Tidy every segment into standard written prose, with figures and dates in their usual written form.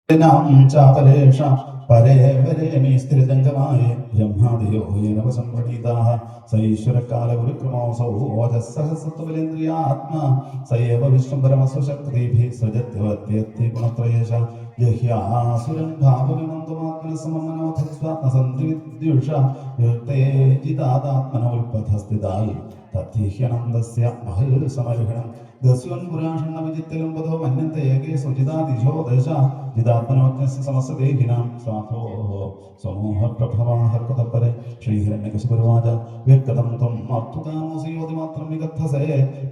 चापलेश परे वरे मे स्त्रिजङ्गमाये ब्रह्मादयो येनवसंवणिताः स ईश्वरकालगुरुक्रमोऽसौ ओजस्सहस्रत्वबलेन्द्रियात्मा स एव विश्वम्भरमस्वशक्तिभिः सृजत्यवत्यत्ति गुणत्रयेश जह्यासुरं भावविमन्दमात्मनसममनोथस्वात्मसन्धिविद्युषा विरक्ते जितादात्मनोल्पथस्थिताय तद्धिह्यनन्दस्य महल्समर्हणम् दस्युन् पुराषण्णविजित्तिलं वधो मन्यन्ते एके सुचिदादिशो दश जिदात्मनोज्ञस्य समस्तदेहिनां स्वाथोः समूहप्रभवाहर्कतपरे श्रीहिरण्यकशिपुर्वाच व्यक्तं त्वम् अर्थुकामोऽसि योतिमात्रं विगद्धसे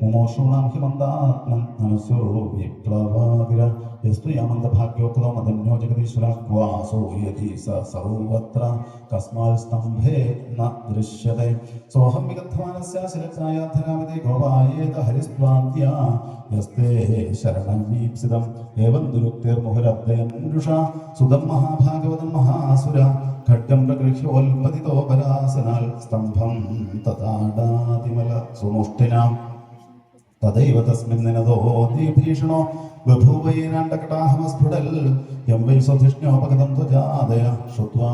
मुमोषॄणां हि मन्दात्मन् ननुस्यो विप्लवागिर यस्तु यामन्दभाग्योक्तो मदन्यो जगदीश्वरः क्वासो यदि स सर्वत्र कस्माल्स्तम्भे न दृश्यते सोऽहं विगद्धमानस्य शिरसायाधरामिति गोपायेत हरिस्त्वाद्या यस्ते शरणमीप्सितम् एवं दुरुक्तिर्मुहुरब्दयं रुषा सुदं महाभागवतं महासुर खड्गं प्रगृह्योल्पतितोपरासनाल् स्तम्भं तताडातिमल सुमुष्टिनाम् तदैव तस्मिन्निनदो दीभीषणो बभूवैनाण्डकटाहमस्फुटल् यं वै स्वधिष्ण्योपगतं त्वजादय श्रुत्वा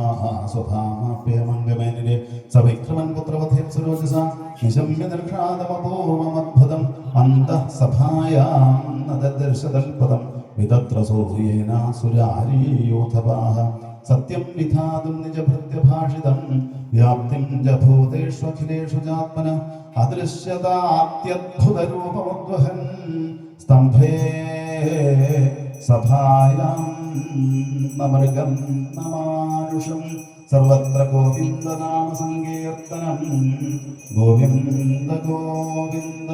स्वधामाप्यमङ्गमेनिरे स विक्रमन् पुत्रवधेत् सुरोजसा निशम्य दर्शादमपूर्वमद्भुतम् अन्तः सभायां न ददर्शदल्पदं वितत्र सूर्येनासुरारीयोथवाः सत्यं विधातुं निजभृत्यभाषितं व्याप्तिं च भूतेष्वखिलेषु चात्मन अदृश्यतात्यद्भुतरूपमुद्वहन् स्तम्भे सभायां नमर्गं नमानुषं सर्वत्र गोविन्दनामसङ्कीर्तनं गोविन्द गोविन्द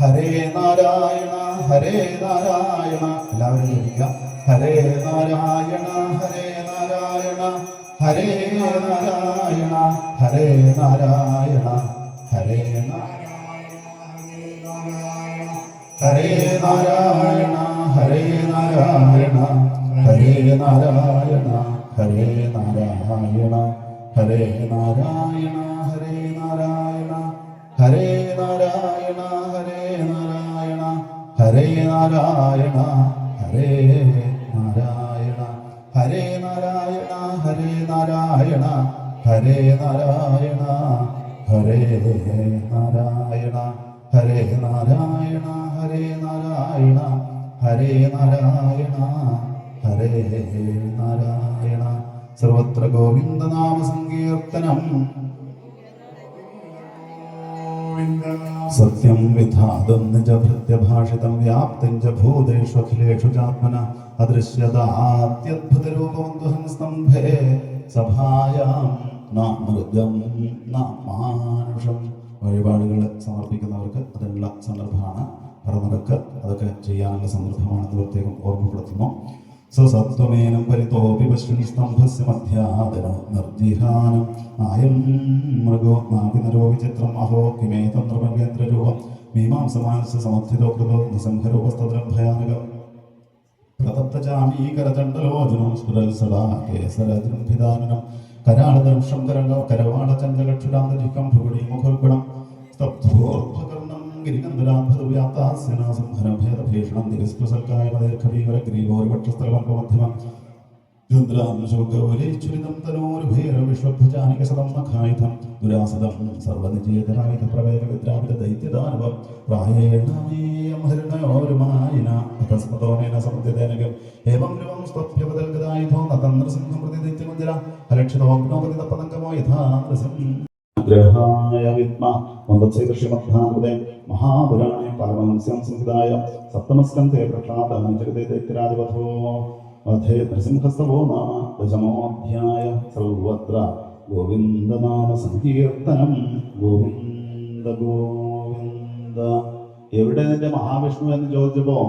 हरे नारायण എല്ലാവരും ചോദിക്കുക ഹരേ നാരായണ ഹരേ നാരായണ ഹരേ നാരായണ ഹരേ നാരായണ ഹരേ ഹരേ നാരായണ ഹരേ നാരായണ ഹരേ നാരായണ ഹരേ നാരായണ ഹരേ നാരായണ ഹരേ നാരായണ ഹരേ നാരായണ ഹരേ നാരായണ ഹരേ നാരായണ ഹരേ നാരായണ ഹരേ നാരായണ ഹരേ നാരായണ ഹരേ നാരായണ ഹരേ നാരായണ ഹരേ നാരായണ ഹരേ നാരായണ ഹരേ നാരായണ ഹരേ നാരായണ സർവത്ര ഗോവിന്ദനാമ സങ്കീർത്തനം സത്യം വിധാതും നിജഭൃത്യഭാഷിതം വ്യാപ്തിം ച ഭൂതേഷ്വഖിലേഷു ചാത്മന അദൃശ്യതാത്യദ്ഭുതരൂപമുദ്വഹൻ സ്തംഭേ സഭായാം ന മൃഗം ന മാനുഷം. വഴിപാടുകൾ സമർപ്പിക്കുന്നവർക്ക് അതിനുള്ള സന്ദർഭമാണ്, പറന്നതൊക്കെ അതൊക്കെ ചെയ്യാനുള്ള സന്ദർഭമാണെന്ന് പ്രത്യേകം ഓർമ്മപ്പെടുത്തുന്നു. സസത്വമേനം പരിതോപി പശ്യതി സ്തംഭസ്യ മധ്യാദനോ നിർജിഹാനം ആയം മൃഗോ നാഭിനരോ വിചിത്രം അഹോ കിമേതം നൃപകേന്ദ്രരൂപം മീമാംസമാനസ സമർത്ഥിതോ കൃതോ നിസംഹരൂപസ്തദ്രം ഭയാനകം പ്രതപ്തചാമീകരചണ്ഡലോചനോ സ്ഫുരൽസദാ കേസരജൃംഭിദാനനം കരാളദംഷം കരവാളചന്ദ്രലക്ഷുരാന്തജിഹ്കം ഭൃഗുണീ മുഖോൽഗുണം സ്തബ്ധോർധ്വകർണം गिरिगन्धराभ्युव्यातास्यनासंहरभेदभीषणं दिविस्पृशल्कायमदेर्घवीवरग्रीवोरिवक्षस्थलमल्पमध्यमं रुद्रांशुगौरीच्छुरितं तनोरुभैरविश्वभुजानिकसदं नखायुधं दुरासदं सर्वनिचेतनायुधप्रवेगविद्रावितदैत्यदानवं प्रायेण मेयं हरिणयोरुमायिन तस्मतोनेन समुद्यतेनगम् एवं ध्रुवं स्तभ्यपदल्गदायुधो न तन्द्रसिंहं प्रति दैत्यमन्दिर अलक्षितोऽग्नोपतितपतङ्गमो यथा नृसिंह ग्रहाय विद्मः वन्दसे श्रीमद्भागवते महापुराणे पारमहंस्यां संहितायां सप्तमस्कन्धे प्रख्यातः जगते दैत्यराजवधो वधे नृसिंहस्तवो नाम दशमोऽध्याय. सर्वत्र गोविन्दनाम सङ्कीर्तनं गोविन्द गोविन्द. എവിടെ നിന്റെ മഹാവിഷ്ണു എന്ന് ചോദിച്ചപ്പോൾ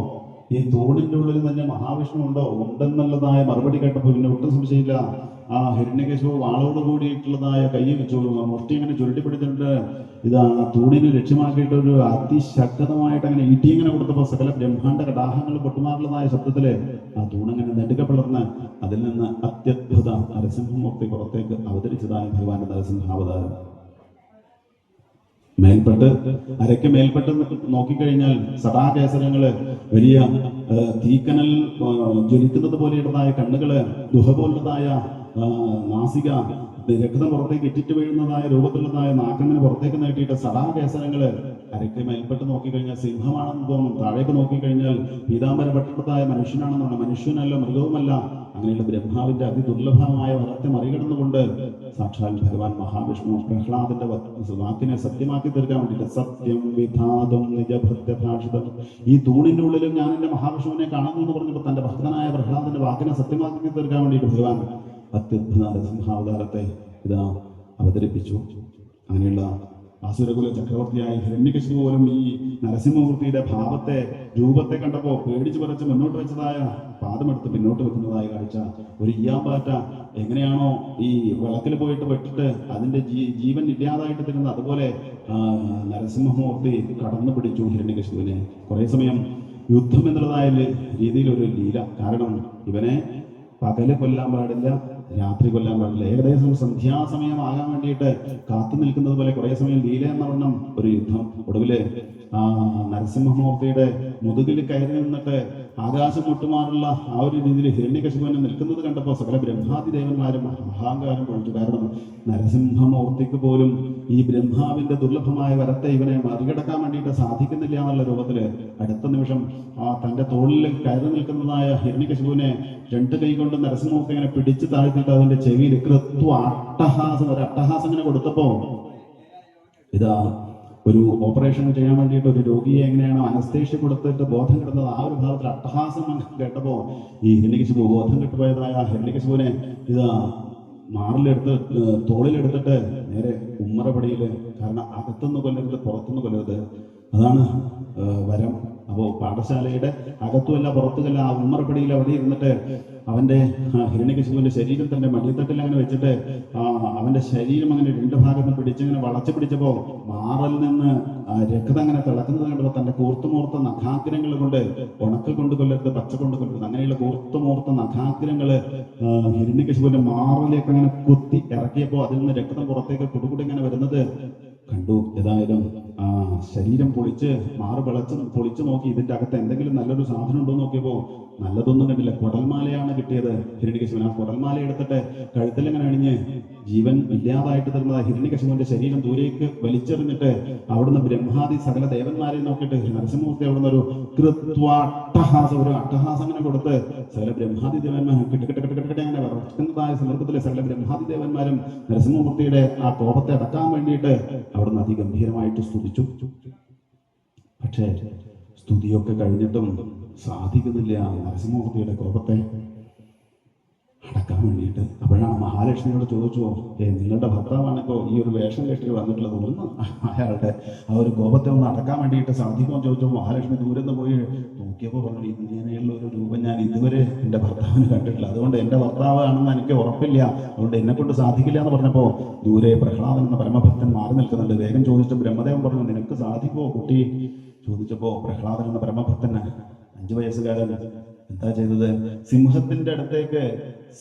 ഈ തൂണിൻ്റെ ഉള്ളിൽ തന്നെ മഹാവിഷ്ണു ഉണ്ടോ? ഉണ്ടെന്നുള്ളതായ മറുപടി കേട്ടപ്പോൾ പിന്നെ ഒട്ടും സംശയമില്ല. ആ ഹിരണ്യകശിപു വാളോട് കൂടിയിട്ടുള്ളതായ കൈ മുഷ്ടി ഇങ്ങനെ ചുരുട്ടിപ്പിടിച്ചിട്ട് ഇതാ തൂണിനെ ലക്ഷ്യമാക്കിയിട്ട് ഒരു അതിശക്തമായിട്ട് അങ്ങനെ ഇടി ഇങ്ങനെ കൊടുത്തപ്പോൾ സകല ബ്രഹ്മാണ്ട കടാഹങ്ങൾ പൊട്ടുമാറുള്ളതായ ശബ്ദത്തില് ആ തൂണിങ്ങനെ നെടുക്കപ്പിളർന്ന് അതിൽ നിന്ന് അത്യദ്ഭുത നരസിംഹമൂർത്തി പുറത്തേക്ക് അവതരിച്ചതായ ഭഗവാന്റെ നരസിംഹാവതാരം. മേൽപ്പെട്ട് അരയ്ക്ക് മേൽപ്പെട്ട് നോക്കിക്കഴിഞ്ഞാൽ സദാകേസരങ്ങള്, വലിയ തീക്കനൽ ജ്വലിക്കുന്നത് പോലെയുള്ളതായ കണ്ണുകള്, ഗുഹ പോലുള്ളതായ നാസിക, രക്തം പുറത്തേക്ക് ഇറ്റിറ്റ് വീഴുന്നതായ രൂപത്തിലുള്ളതായ നാക്കങ്ങനെ പുറത്തേക്ക് നീട്ടിയിട്ട് സദാകേസരങ്ങള്, അരയ്ക്ക് മേൽപ്പെട്ട് നോക്കിക്കഴിഞ്ഞാൽ സിംഹമാണെന്ന് തോന്നും, താഴേക്ക് നോക്കിക്കഴിഞ്ഞാൽ പീതാംബരപ്പെട്ടിട്ടതായ മനുഷ്യനാണെന്നാണ്. മനുഷ്യനല്ല, മൃഗവുമല്ല. അങ്ങനെയുള്ള ബ്രഹ്മാവിന്റെ അതിദുർലഭമായ വരത്തെ മറികടന്നുകൊണ്ട് സാക്ഷാൽ ഭഗവാൻ മഹാവിഷ്ണു പ്രഹ്ലാദന്റെ വാക്കിനെ സത്യമാക്കി തീർക്കാൻ വേണ്ടിയിട്ട് സത്യം വിധാതും നിജഭൃത്യഭാഷിതം, ഈ തൂണിന്റെ ഉള്ളിലും ഞാൻ എന്റെ മഹാവിഷ്ണുവിനെ കാണുന്നു എന്ന് പറഞ്ഞപ്പോൾ തന്റെ ഭക്തനായ പ്രഹ്ലാദന്റെ വാക്കിനെ സത്യമാക്കി തീർക്കാൻ വേണ്ടിയിട്ട് ഭഗവാൻ അത്യുദ്ഭുത നരസിംഹാവതാരത്തെ ഇതാ അവതരിപ്പിച്ചു. അങ്ങനെയുള്ള ആസുരകുല ചക്രവർത്തിയായി ഹിരണ്യകശിപു പോലും ഈ നരസിംഹമൂർത്തിയുടെ ഭാവത്തെ, രൂപത്തെ കണ്ടപ്പോൾ പേടിച്ചു പറിച്ച് മുന്നോട്ട് വെച്ചതായ പാദമെടുത്ത് പിന്നോട്ട് വെക്കുന്നതായ കാഴ്ച. ഒരു ഈയാമ്പാറ്റ എങ്ങനെയാണോ ഈ വിളക്കിൽ പോയിട്ട് വെട്ടിട്ട് അതിന്റെ ജീവൻ ഇല്ലാതായിട്ട് തരുന്നത്, അതുപോലെ നരസിംഹമൂർത്തി കടന്നു പിടിച്ചു ഹിരണ്യകശിപുവിനെ. കുറെ സമയം യുദ്ധം എന്നുള്ളതായ രീതിയിൽ ഒരു ലീല. കാരണം ഇവനെ പകല് കൊല്ലാൻ പാടില്ല, രാത്രി കൊല്ലാൻ പാടില്ല. ഏകദേശം സന്ധ്യാസമയമാകാൻ വേണ്ടിയിട്ട് കാത്തു നിൽക്കുന്നത് പോലെ കുറെ സമയം ലീല എന്ന വണ്ണം ഒരു യുദ്ധം. ഒടുവില് നരസിംഹമൂർത്തിയുടെ മുതുകിൽ കയറി നിന്നിട്ട് ആകാശം മുട്ടുമാറുള്ള ആ ഒരു രീതിയിൽ ഹിരണ്യകശിപുവിനെ നിൽക്കുന്നത് കണ്ടപ്പോൾ സകല ബ്രഹ്മാദി ദേവന്മാരും അഹങ്കാരം പൊഴിച്ചു. കാരണം നരസിംഹമൂർത്തിക്ക് പോലും ഈ ബ്രഹ്മാവിന്റെ ദുർലഭമായ വരത്തെ ഇവനെ മറികടക്കാൻ വേണ്ടിയിട്ട് സാധിക്കുന്നില്ല എന്നുള്ള രൂപത്തില് അടുത്ത നിമിഷം തന്റെ തോളിൽ കയറി നിൽക്കുന്നതായ ഹിരണ്യകശിപുവിനെ രണ്ട് കൈ കൊണ്ട് നരസിംഹമൂർത്തി ഇങ്ങനെ പിടിച്ചു താഴ്ത്തിയിട്ട് അതിന്റെ ചെവിയിൽ കൃത്വ അട്ടഹാസം, ഒരു അട്ടഹാസം ഇങ്ങനെ കൊടുത്തപ്പോ ഇതാ ഒരു ഓപ്പറേഷൻ ചെയ്യാൻ വേണ്ടിയിട്ട് ഒരു രോഗിയെ എങ്ങനെയാണോ അനസ്തേഷ്യ കൊടുത്തിട്ട് ബോധം കിട്ടുന്നത്, ആ ഒരു ഭാഗത്തിൽ അട്ടഹാസം കേട്ടപ്പോ ഈ ഹിരണ്യകശിപു ബോധം കിട്ടുപോയതായ ഹിരണ്യകശിപുവിനെ ഇതാ മാറിലെടുത്ത് തോളിലെടുത്തിട്ട് നേരെ ഉമ്മറപടിയില്, കാരണം അകത്തുനിന്ന് കൊല്ലരുത്, പുറത്തുനിന്ന് കൊല്ലരുത്, അതാണ് വരം. അപ്പോൾ പാഠശാലയുടെ അകത്തുമല്ല പുറത്തുമല്ല ആ ഉമ്മറപ്പടിയിൽ അവിടെ ഇരുന്നിട്ട് അവന്റെ ഹിരണ്യകശിപുവിന്റെ ശരീരം തന്റെ മടിത്തട്ടിൽ അങ്ങനെ വെച്ചിട്ട് അവന്റെ ശരീരം അങ്ങനെ രണ്ട് ഭാഗത്ത് പിടിച്ചിങ്ങനെ വളച്ചു പിടിച്ചപ്പോ മാറിൽ നിന്ന് രക്തം അങ്ങനെ തിളക്കുന്നത് കണ്ടപ്പോൾ തന്റെ കൂർത്തുമൂർത്ത നഖാഗ്രങ്ങൾ കൊണ്ട്, ഉണക്കൽ കൊണ്ട് കൊല്ലരുത്, പച്ച കൊണ്ട് കൊല്ലരുത്, അങ്ങനെയുള്ള കൂർത്തുമൂർത്ത നഖാഗ്രങ്ങള് ഹിരണ്യകശിപുവിന്റെ മാറിലേക്ക് അങ്ങനെ കുത്തി ഇറക്കിയപ്പോ അതിൽ നിന്ന് രക്തം പുറത്തേക്ക് കുടുകൂടി ഇങ്ങനെ വരുന്നത് കണ്ടു. ഏതായാലും ശരീരം പൊളിച്ച് മാറ് പൊളിച്ചു നോക്കി ഇതിന്റെ അകത്ത് എന്തെങ്കിലും നല്ലൊരു സാധനം ഉണ്ടോ നോക്കിയപ്പോ നല്ലതൊന്നും കണ്ടില്ല. കുടൽമാലയാണ് കിട്ടിയത് ഹിരണ്യകശിപുവിന്. ആ കുടൽമാല എടുത്തിട്ട് കഴുത്തിലിങ്ങനെ അണിഞ്ഞ് ജീവൻ ഇല്ലാതായിട്ട് തരുന്ന ഹിരണ്യകശിപുവിന്റെ ശരീരം ദൂരേക്ക് വലിച്ചെറിഞ്ഞിട്ട് അവിടുന്ന് ബ്രഹ്മാദി സകല ദേവന്മാരെ നോക്കിയിട്ട് നരസിംഹമൂർത്തി അവിടുന്ന് ഒരു അട്ടഹാസം, ഒരു അട്ടഹാസം അങ്ങനെ കൊടുത്ത് സകല ബ്രഹ്മാദി ദേവന്മാർ കിട്ടക്കിട്ടെ അങ്ങനെ വർദ്ധിക്കുന്നതായ സന്ദർഭത്തിലെ സകല ബ്രഹ്മാദി ദേവന്മാരും നരസിംഹമൂർത്തിയുടെ ആ കോപത്തെ അടക്കാൻ വേണ്ടിയിട്ട് അവിടുന്ന് അതിഗംഭീരമായിട്ട് സ്തുതിച്ചു. പക്ഷേ സ്തുതിയൊക്കെ കഴിഞ്ഞിട്ടും സാധിക്കുന്നില്ല നരസിംഹമൂർത്തിയുടെ കോപത്തെ അടക്കാൻ വേണ്ടിയിട്ട്. അപ്പോഴാണ് മഹാലക്ഷ്മിയോട് ചോദിച്ചു, നിങ്ങളുടെ ഭർത്താവാണിപ്പോ ഈ ഒരു വേഷം കെട്ടി വന്നിട്ടുള്ളത്, ഒന്ന് അയാളുടെ ആ ഒരു കോപത്തെ ഒന്ന് അടക്കാൻ വേണ്ടിയിട്ട് സാധിക്കുമോ ചോദിച്ചു. മഹാലക്ഷ്മി ദൂരത്ത് പോയി നോക്കിയപ്പോൾ പറഞ്ഞു, ഇങ്ങനെയുള്ള ഒരു രൂപം ഞാൻ ഇതുവരെ എൻ്റെ ഭർത്താവിന് കണ്ടിട്ടില്ല, അതുകൊണ്ട് എൻ്റെ ഭർത്താവാണെന്ന് എനിക്ക് ഉറപ്പില്ല, അതുകൊണ്ട് എന്നെ കൊണ്ട് സാധിക്കില്ല എന്ന് പറഞ്ഞപ്പോൾ ദൂരെ പ്രഹ്ലാദൻ എന്ന പരമഭക്തൻ മാറി നിൽക്കുന്നുണ്ട്. വേഗം ചോദിച്ചു ബ്രഹ്മദേവൻ പറഞ്ഞു, നിനക്ക് സാധിക്കുമോ കുട്ടി ചോദിച്ചപ്പോ പ്രഹ്ലാദൻ എന്ന പരമഭക്തന് 5 വയസ്സുകാരൻ എന്താ ചെയ്തത്? സിംഹത്തിന്റെ അടുത്തേക്ക്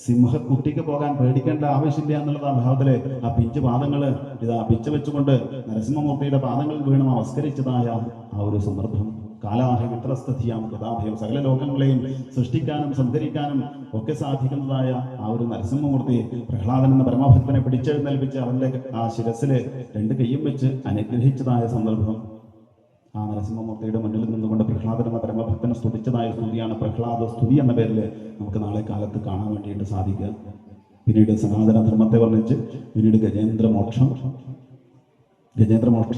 സിംഹക്കുട്ടിക്ക് പോകാൻ പേടിക്കേണ്ട ആവശ്യമില്ല എന്നുള്ള ഭാവത്തില് ആ പിഞ്ച് പാദങ്ങള് ഇതാ പിച്ച വെച്ചുകൊണ്ട് നരസിംഹമൂർത്തിയുടെ പാദങ്ങളിൽ വീണ് നമസ്കരിച്ചതായ ആ ഒരു സന്ദർഭം. കാലാഹിത്രസ്ഥിയാം കഥാഭയം, സകല ലോകങ്ങളെയും സൃഷ്ടിക്കാനും സംഹരിക്കാനും ഒക്കെ സാധിക്കുന്നതായ ആ ഒരു നരസിംഹമൂർത്തി പ്രഹ്ലാദൻ എന്ന പരമഭക്തനെ പിടിച്ചെഴുന്നേൽപ്പിച്ച് അവന്റെ ആ ശിരസില് 2 കൈയും വെച്ച് അനുഗ്രഹിച്ചതായ സന്ദർഭം. ആ നരസിംഹമൂർത്തിയുടെ മുന്നിൽ നിന്നുകൊണ്ട് പ്രഹ്ലാദൻ എന്ന പരമഭക്തനെ സ്തുതിച്ചതായ സ്തുതിയാണ് പ്രഹ്ലാദ സ്തുതി എന്ന പേരിൽ നമുക്ക് നാളെ കാലത്ത് കാണാൻ വേണ്ടിയിട്ട് സാധിക്കുക. പിന്നീട് സനാതന ധർമ്മത്തെ വർണ്ണിച്ച് പിന്നീട് ഗജേന്ദ്രമോക്ഷ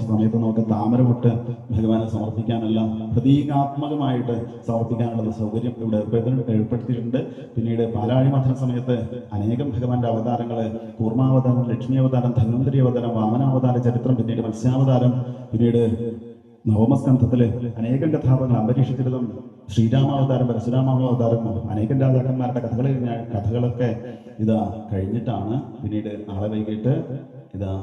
സമയത്ത് നമുക്ക് താമരമുട്ട് ഭഗവാനെ സമർപ്പിക്കാനുള്ള പ്രതീകാത്മകമായിട്ട് സമർപ്പിക്കാനുള്ള സൗകര്യം ഇവിടെ ഏർപ്പെടുത്തിയിട്ടുണ്ട്. പിന്നീട് പാലാഴി മഥന സമയത്ത് അനേകം ഭഗവാന്റെ അവതാരങ്ങള്, കൂർമാവതാരം, ലക്ഷ്മി അവതാരം, ധന്വന്തരി അവതാരം, വാമനാവതാര ചരിത്രം, പിന്നീട് മത്സ്യാവതാരം, പിന്നീട് നവമസ്കന്ധത്തില് അനേകം കഥാപാത്രങ്ങൾ, അംബരീഷചരിതം, ശ്രീരാമാവതാരം, പരശുരാമാവതാരം, അനേകം രാജാക്കന്മാരുടെ കഥകളൊക്കെ ഇതാ കഴിഞ്ഞിട്ടാണ് പിന്നീട് നാളെ വൈകിട്ട് ഇതാ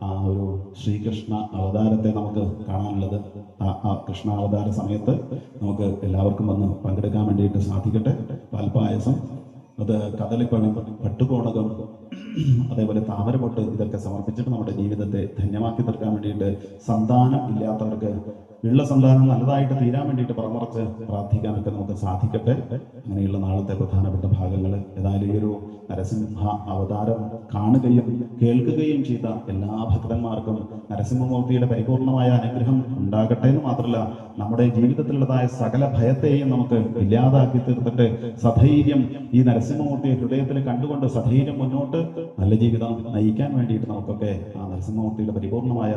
ആ ഒരു ശ്രീകൃഷ്ണ അവതാരത്തെ നമുക്ക് കാണാനുള്ളത്. ആ കൃഷ്ണാവതാര സമയത്ത് നമുക്ക് എല്ലാവർക്കും വന്ന് പങ്കെടുക്കാൻ വേണ്ടിയിട്ട് സാധിക്കട്ടെ. പാൽപ്പായസം, അത് കദളിപ്പഴം, പട്ടുകോണകം, അതേപോലെ താമരപൊട്ട് ഇതൊക്കെ സമർപ്പിച്ചിട്ട് നമ്മുടെ ജീവിതത്തെ ധന്യമാക്കി തീർക്കാൻ വേണ്ടിയിട്ട് സന്താനം ഇല്ലാത്തവർക്ക് ഉള്ള സന്താനം നല്ലതായിട്ട് തീരാൻ വേണ്ടിയിട്ട് പറമറച്ച് പ്രാർത്ഥിക്കാനൊക്കെ നമുക്ക് സാധിക്കട്ടെ. അങ്ങനെയുള്ള നാളത്തെ പ്രധാനപ്പെട്ട ഭാഗങ്ങൾ ഏതായാലും ഈ ഒരു നരസിംഹ അവതാരം കാണുകയും കേൾക്കുകയും ചെയ്ത എല്ലാ ഭക്തന്മാർക്കും നരസിംഹമൂർത്തിയുടെ പരിപൂർണമായ അനുഗ്രഹം ഉണ്ടാകട്ടെ എന്ന് മാത്രമല്ല, നമ്മുടെ ജീവിതത്തിലുള്ളതായ സകല ഭയത്തെയും നമുക്ക് ഇല്ലാതാക്കി തീർത്തിട്ട് സധൈര്യം ഈ നരസിംഹമൂർത്തിയെ ഹൃദയത്തിൽ കണ്ടുകൊണ്ട് സധൈര്യം മുന്നോട്ട് നല്ല ജീവിതം നയിക്കാൻ വേണ്ടിയിട്ട് നമുക്കൊക്കെ ആ നരസിംഹമൂർത്തിയുടെ പരിപൂർണമായ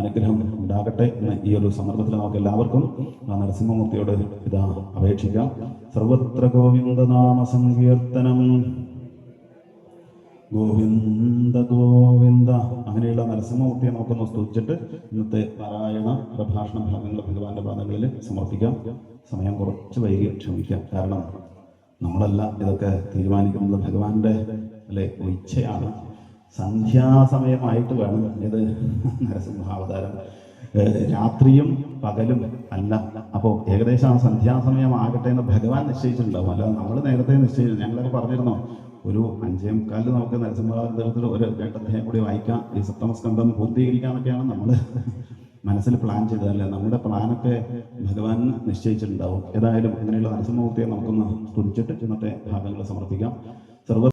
അനുഗ്രഹം ഉണ്ടാകട്ടെ എന്ന് ഈ ഒരു സന്ദർഭത്തിൽ നമുക്ക് എല്ലാവർക്കും ആ നരസിംഹമൂർത്തിയോട് ഇതാ അപേക്ഷിക്കാം. സർവത്ര ഗോവിന്ദനാമ സങ്കീർത്തനം ഗോവിന്ദ ഗോവിന്ദ. അങ്ങനെയുള്ള നരസിംഹമൂർത്തിയെ നമുക്കൊന്ന് സ്തുതിച്ചിട്ട് ഇന്നത്തെ പാരായണ പ്രഭാഷണ ഭാഗങ്ങൾ ഭഗവാന്റെ പാദങ്ങളിൽ സമർപ്പിക്കാം. സമയം കുറച്ച് വൈകി ക്ഷമിക്കാം. കാരണം നമ്മളല്ല ഇതൊക്കെ തീരുമാനിക്കുന്നത്, ഭഗവാന്റെ അല്ലെ ഇച്ഛയാണ്. സന്ധ്യാസമയമായിട്ട് വേണം ഇത് നരസിംഹാവതാരം, രാത്രിയും പകലും അല്ല. അപ്പോൾ ഏകദേശം ആ സന്ധ്യാസമയമാകട്ടെ എന്ന് ഭഗവാൻ നിശ്ചയിച്ചിട്ടുണ്ടാവും, അല്ലാതെ നമ്മൾ നേരത്തെ നിശ്ചയിച്ചു. ഞങ്ങളൊക്കെ പറഞ്ഞിരുന്നു ഒരു 5:45 നമുക്ക് നരസിംഹാവതാരത്തിൽ ഒരു 2 അധ്യായം കൂടി വായിക്കാം, ഈ സപ്തമസ്കന്ധം പൂർത്തീകരിക്കാന്നൊക്കെയാണ് നമ്മൾ മനസ്സിൽ പ്ലാൻ ചെയ്തതല്ലേ. നമ്മുടെ പ്ലാനൊക്കെ ഭഗവാൻ നിശ്ചയിച്ചിട്ടുണ്ടാവും. ഏതായാലും അങ്ങനെയുള്ള നരസിംഹമൂർത്തിയെ നമുക്കൊന്ന് സ്തുതിച്ചിട്ട് ഇന്നത്തെ ഭാഗങ്ങൾ സമർപ്പിക്കാം. സർവ